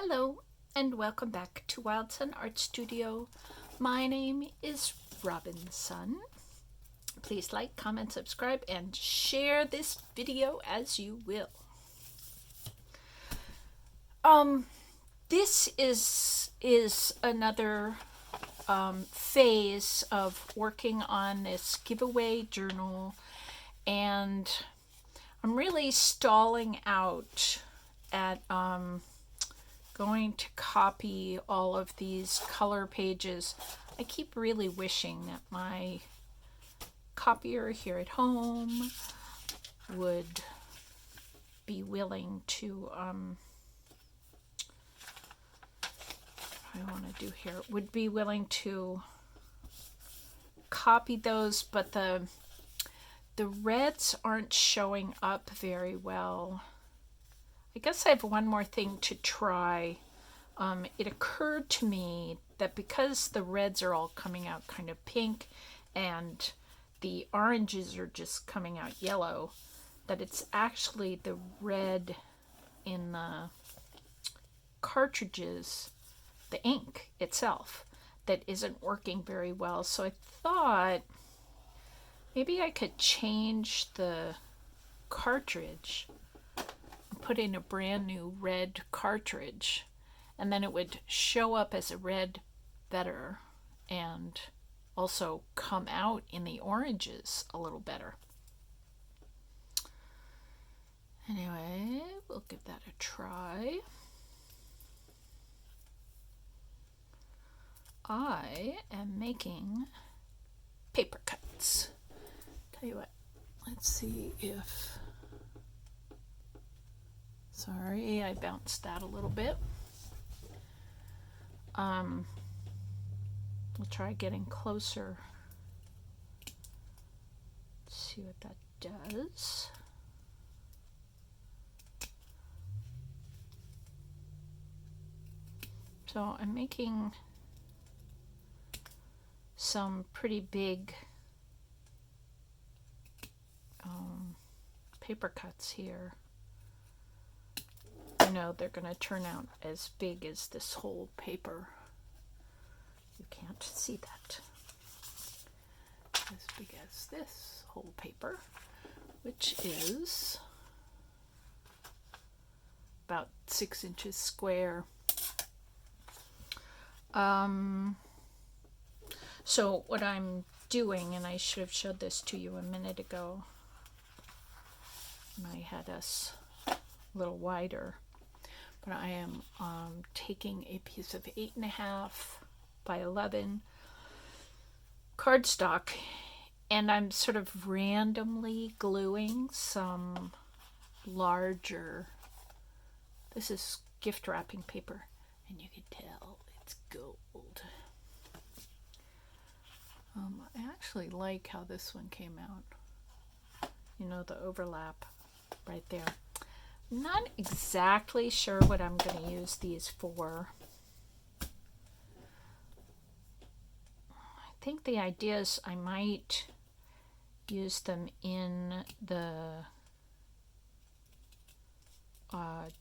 Hello and welcome back to Wildsun Art Studio. My name is Robinsunne. Please like, comment, subscribe, and share this video as you will. This is another phase of working on this giveaway journal, and I'm really stalling out at going to copy all of these color pages. I keep really wishing that my copier here at home would be willing to would be willing to copy those, but the reds aren't showing up very well. I guess I have one more thing to try. It occurred to me that because the reds are all coming out kind of pink and the oranges are just coming out yellow, that it's actually the red in the cartridges, the ink itself, that isn't working very well. So I thought maybe I could change the cartridge, put in a brand new red cartridge, and then it would show up as a red better and also come out in the oranges a little better. Anyway, we'll give that a try. I am making paper cuts. Tell you what, let's see if... Sorry, I bounced that a little bit. We'll try getting closer. Let's see what that does. So I'm making some pretty big paper cuts here. I know they're going to turn out as big as this whole paper. You can't see that. As big as this whole paper, which is about 6 inches square. So what I'm doing, and I should have showed this to you a minute ago when I had us a little wider, but I am taking a piece of 8.5 by 11 cardstock, and I'm sort of randomly gluing some larger, this is gift wrapping paper, and you can tell it's gold. I actually like how this one came out. You know, the overlap right there. I'm not exactly sure what I'm going to use these for. I think the idea is I might use them in the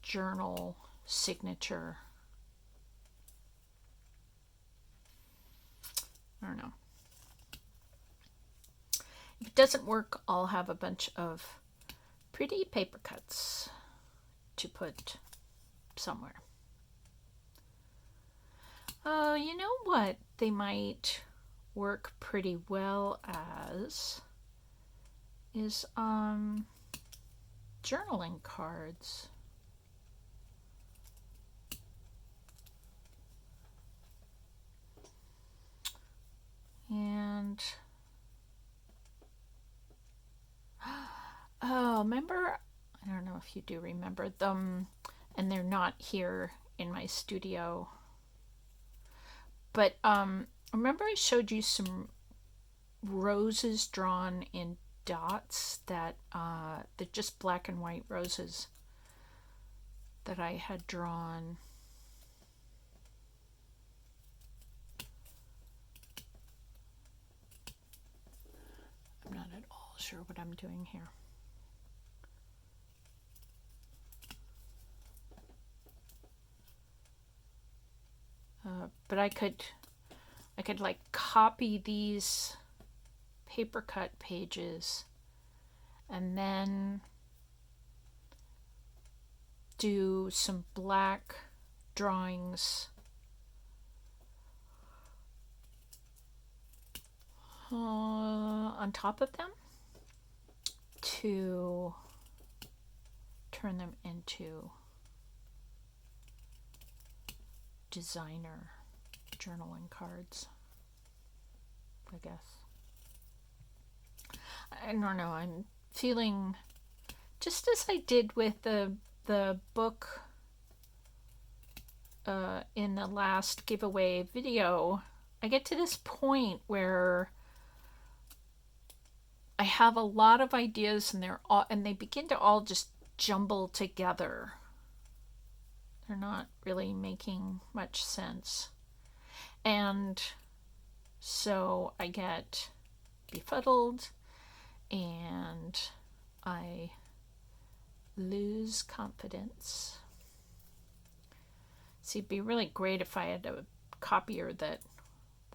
journal signature. I don't know. If it doesn't work, I'll have a bunch of pretty paper cuts to put somewhere. You know what they might work pretty well as is journaling cards. And oh, remember, I don't know if you do remember them, and they're not here in my studio, but remember I showed you some roses drawn in dots that they're just black and white roses that I had drawn. I'm not at all sure what I'm doing here. but I could like copy these paper cut pages and then do some black drawings on top of them to turn them into designer journaling cards, I guess. I don't know, I'm feeling just as I did with the book in the last giveaway video. I get to this point where I have a lot of ideas and they begin to all just jumble together. They're not really making much sense. And so I get befuddled and I lose confidence. See, it'd be really great if I had a copier that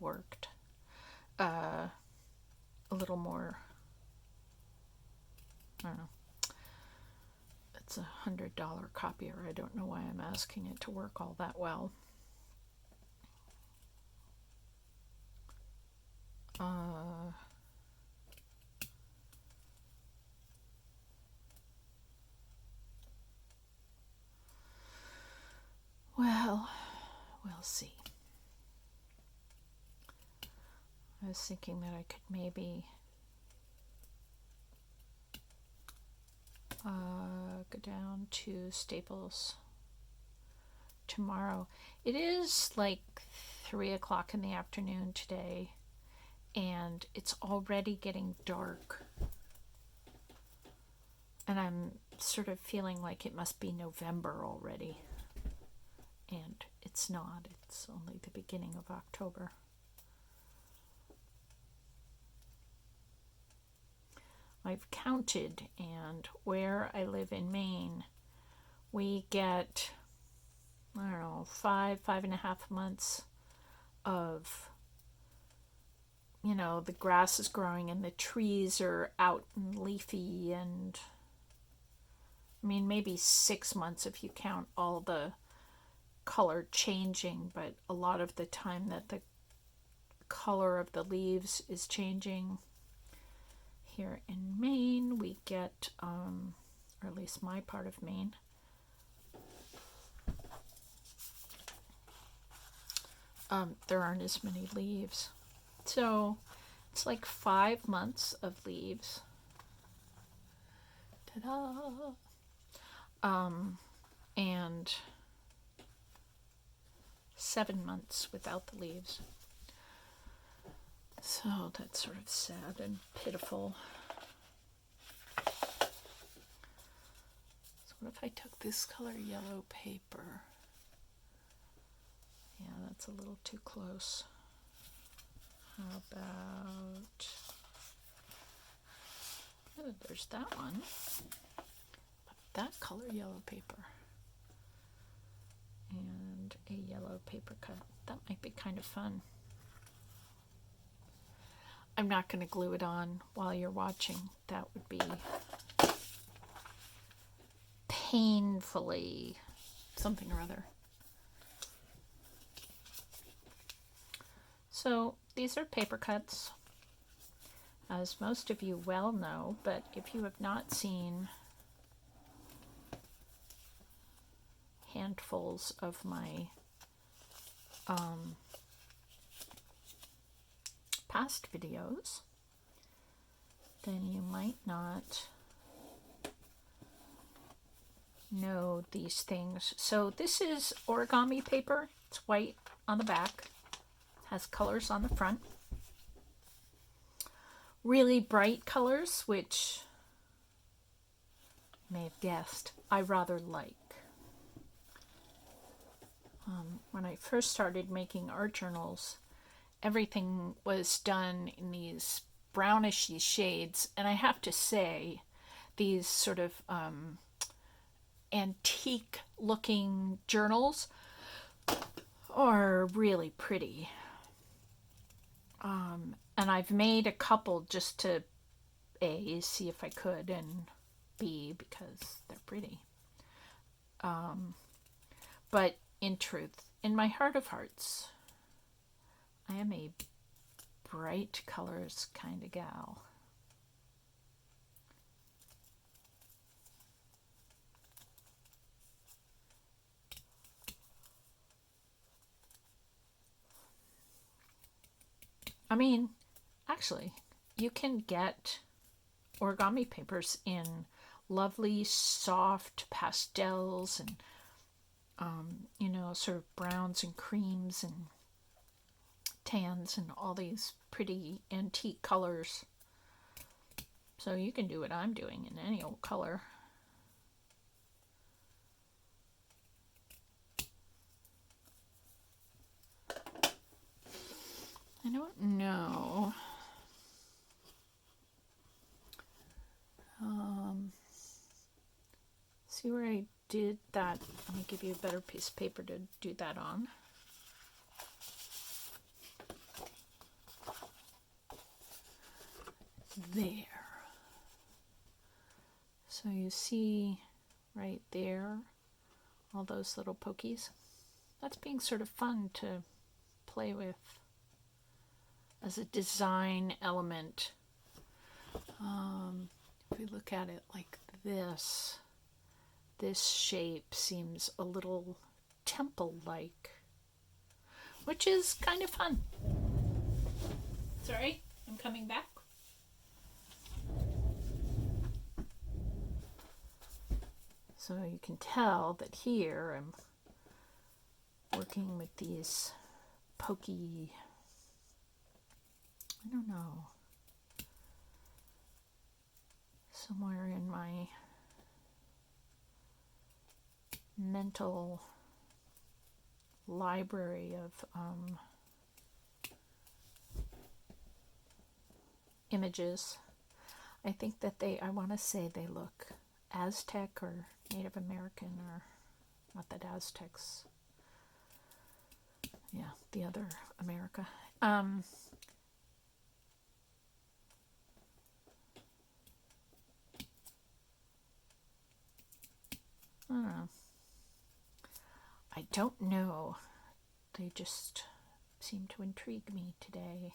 worked a little more. I don't know. It's $100 copier. I don't know why I'm asking it to work all that well. Well, we'll see. I was thinking that I could maybe go down to Staples tomorrow. It is like 3 o'clock in the afternoon today, and it's already getting dark. And I'm sort of feeling like it must be November already. And it's not. It's only the beginning of October. I've counted, and where I live in Maine, we get, I don't know, 5.5 months of, the grass is growing and the trees are out and leafy, and maybe 6 months if you count all the color changing, but a lot of the time that the color of the leaves is changing. Here in Maine, we get, or at least my part of Maine, there aren't as many leaves. So it's like 5 months of leaves. Ta-da! And 7 months without the leaves. So that's sort of sad and pitiful. So what if I took this color yellow paper? Yeah, that's a little too close. How about... Oh, there's that one. That color yellow paper. And a yellow paper cut. That might be kind of fun. I'm not going to glue it on while you're watching. That would be painfully something or other. So these are paper cuts, as most of you well know, but if you have not seen handfuls of my past videos, then you might not know these things. So this is origami paper. It's white on the back, has colors on the front, really bright colors, which you may have guessed I rather like. When I first started making art journals, everything was done in these brownishy shades, and I have to say these sort of antique looking journals are really pretty. And I've made a couple just to A, see if I could, and B, because they're pretty. But in truth, in my heart of hearts, I am a bright colors kind of gal. I mean, actually, you can get origami papers in lovely soft pastels and you know, sort of browns and creams and tans and all these pretty antique colors. So you can do what I'm doing in any old color. I don't know. See where I did that? Let me give you a better piece of paper to do that on. There. So you see right there all those little pokies. That's being sort of fun to play with as a design element. If we look at it like this shape seems a little temple-like, which is kind of fun. Sorry, I'm coming back. So you can tell that here I'm working with these pokey, I don't know, somewhere in my mental library of images. I think that I want to say they look Aztec or Native American, or not that Aztecs, yeah, the other America. I don't know. I don't know. They just seem to intrigue me today.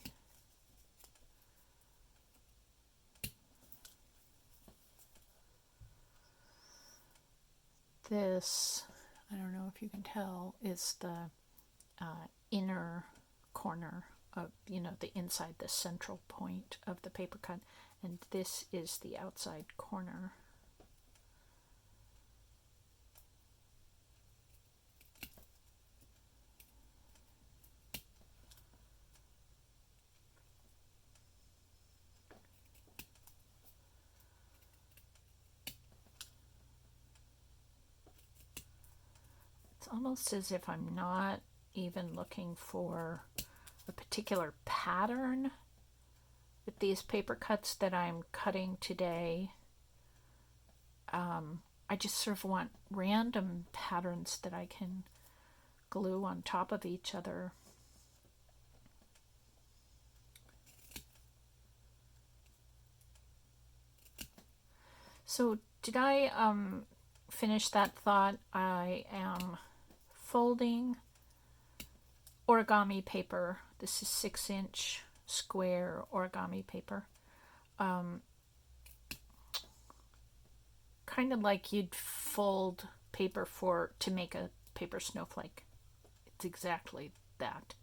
This, I don't know if you can tell, is the inner corner of, you know, the inside, the central point of the paper cut, and this is the outside corner. It's almost as if I'm not even looking for a particular pattern with these paper cuts that I'm cutting today. I just sort of want random patterns that I can glue on top of each other. So did I finish that thought? I am folding origami paper. This is 6-inch square origami paper. Kind of like you'd fold paper to make a paper snowflake. It's exactly that.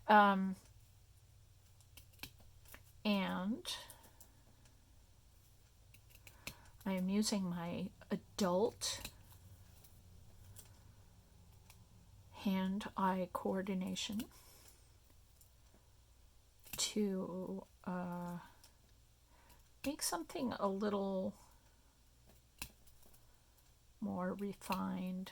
And I am using my adult hand-eye coordination to make something a little more refined.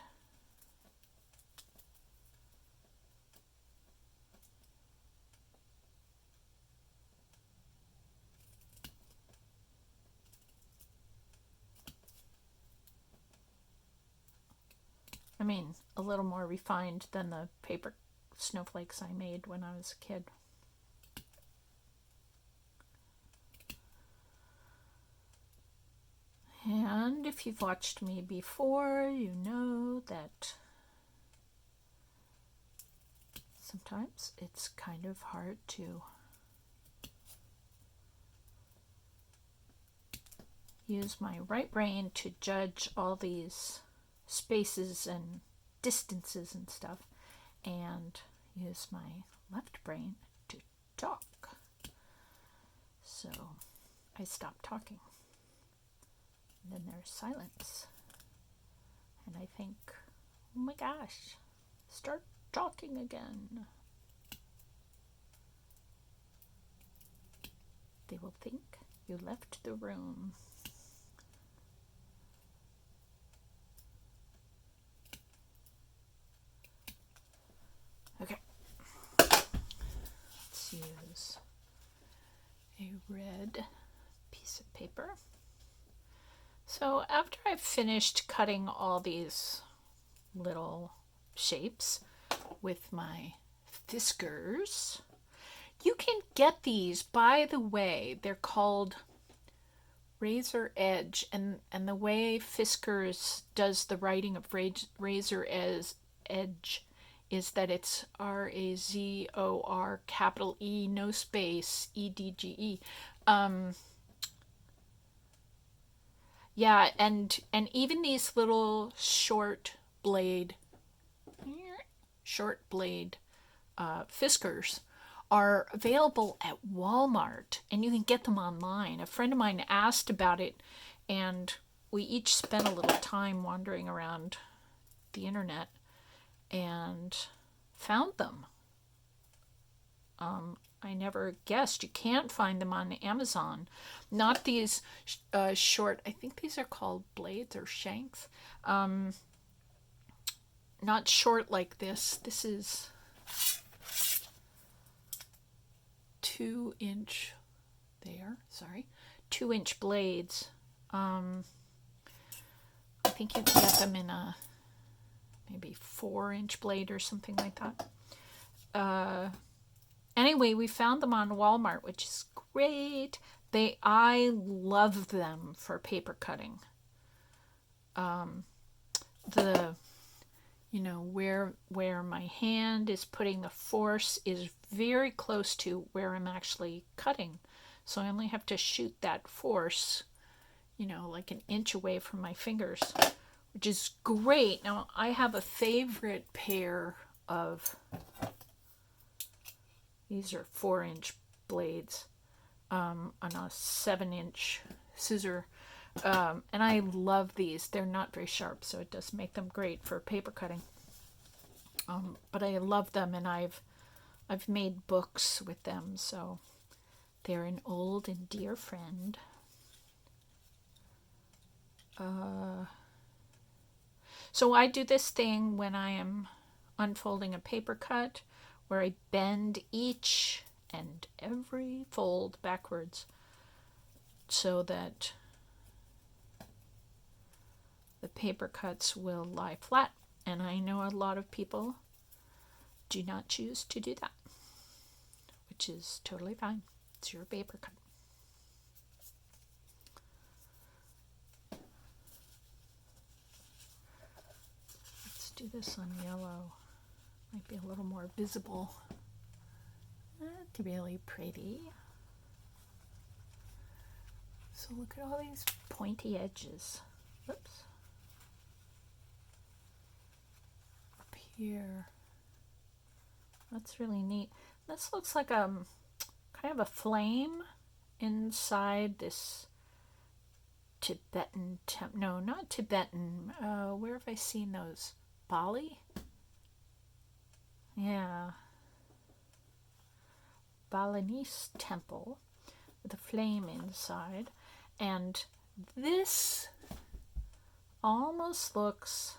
I mean, a little more refined than the paper snowflakes I made when I was a kid. And if you've watched me before, you know that sometimes it's kind of hard to use my right brain to judge all these spaces and distances and stuff, and use my left brain to talk. So I stop talking. And then there's silence. And I think, oh my gosh, start talking again. They will think you left the room. Okay. Let's use a red piece of paper. So after I've finished cutting all these little shapes with my Fiskars, you can get these, by the way, they're called Razor Edge, and the way Fiskars does the writing of Razor Edge is that it's RAZOR capital E, no space, EDGE. Yeah, and even these little short blade Fiskars are available at Walmart, and you can get them online. A friend of mine asked about it, and we each spent a little time wandering around the internet and found them. I never guessed. You can't find them on Amazon. Not these short, I think these are called blades or shanks. Not short like this. This is 2-inch, 2-inch blades. I think you can get them in a maybe 4-inch blade or something like that. Anyway, we found them on Walmart, which is great. I love them for paper cutting. Where my hand is putting the force is very close to where I'm actually cutting. So I only have to shoot that force, like an inch away from my fingers, which is great. Now, I have a favorite pair of, these are 4-inch blades on a 7-inch scissor. And I love these. They're not very sharp, so it does make them great for paper cutting. But I love them, and I've made books with them, so they're an old and dear friend. So I do this thing when I am unfolding a paper cut, where I bend each and every fold backwards so that the paper cuts will lie flat. And I know a lot of people do not choose to do that, which is totally fine. It's your paper cut. Let's do this on yellow. Might be a little more visible. That's really pretty. So look at all these pointy edges. Whoops. Up here. That's really neat. This looks like kind of a flame inside this Tibetan no, not Tibetan. Where have I seen those? Bali? Yeah. Balinese temple with a flame inside. And this almost looks,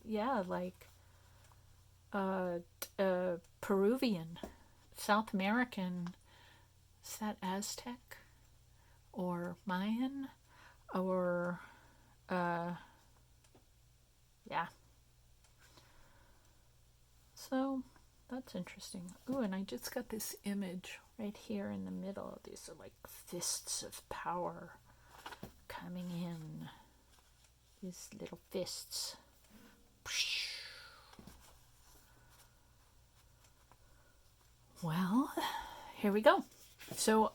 like Peruvian, South American. Is that Aztec or Mayan or yeah. So that's interesting. Ooh, and I just got this image right here in the middle. These are like fists of power coming in. These little fists. Well, here we go. So,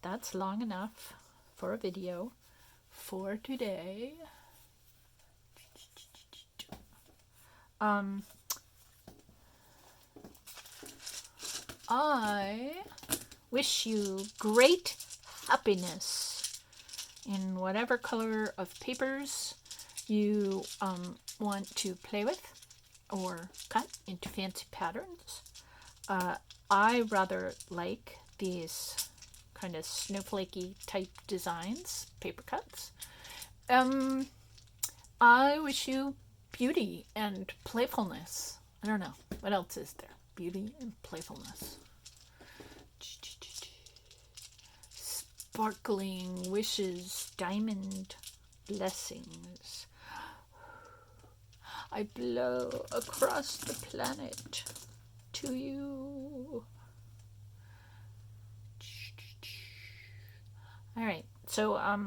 that's long enough for a video for today. I wish you great happiness in whatever color of papers you want to play with or cut into fancy patterns. I rather like these kind of snowflakey type designs, paper cuts. I wish you beauty and playfulness. I don't know. What else is there? Beauty and playfulness. Sparkling wishes, diamond blessings. I blow across the planet to you. All right, so I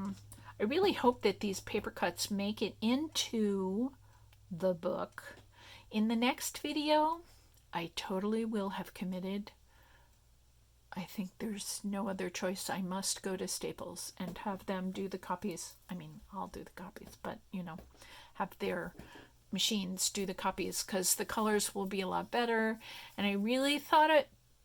really hope that these paper cuts make it into the book. In the next video, I totally will have committed. I think there's no other choice. I must go to Staples and have them do the copies. I mean, I'll do the copies, but you know, have their machines do the copies because the colors will be a lot better. And I really thought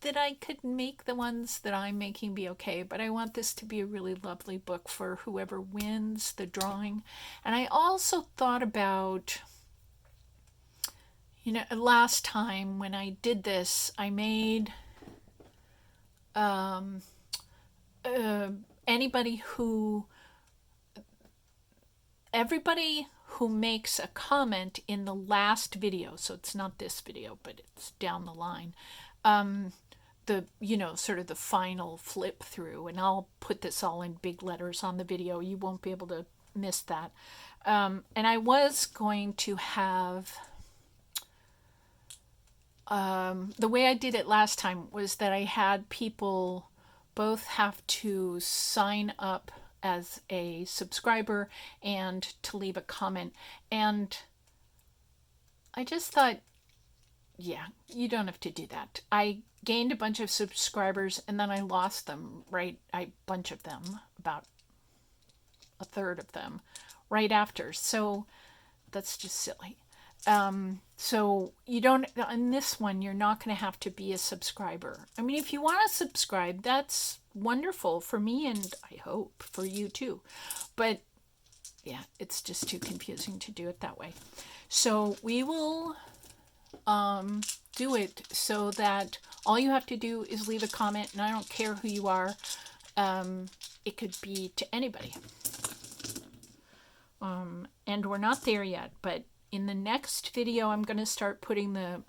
that I could make the ones that I'm making be okay, but I want this to be a really lovely book for whoever wins the drawing. And I also thought about, you know, last time when I did this, I made everybody who makes a comment in the last video, so it's not this video, but it's down the line, the, you know, sort of the final flip through, and I'll put this all in big letters on the video. You won't be able to miss that. And I was going to have, the way I did it last time was that I had people both have to sign up as a subscriber and to leave a comment. And I just thought, yeah, you don't have to do that. I gained a bunch of subscribers and then I lost them, right? A bunch of them, about a third of them, right after. So that's just silly. So you don't, on this one, you're not going to have to be a subscriber. I mean, if you want to subscribe, that's wonderful for me and I hope for you too. But yeah, it's just too confusing to do it that way. So we will do it so that all you have to do is leave a comment, and I don't care who you are. It could be to anybody. And we're not there yet, but in the next video, I'm going to start putting the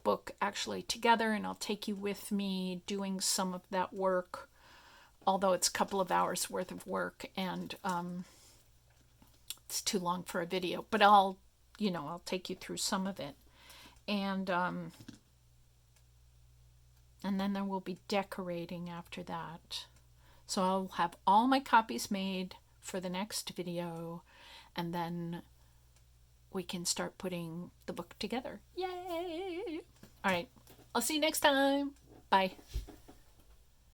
book actually together, and I'll take you with me doing some of that work, although it's a couple of hours worth of work, and it's too long for a video, but I'll take you through some of it. And then there will be decorating after that. So I'll have all my copies made for the next video, and then we can start putting the book together. Yay! All right, I'll see you next time. Bye.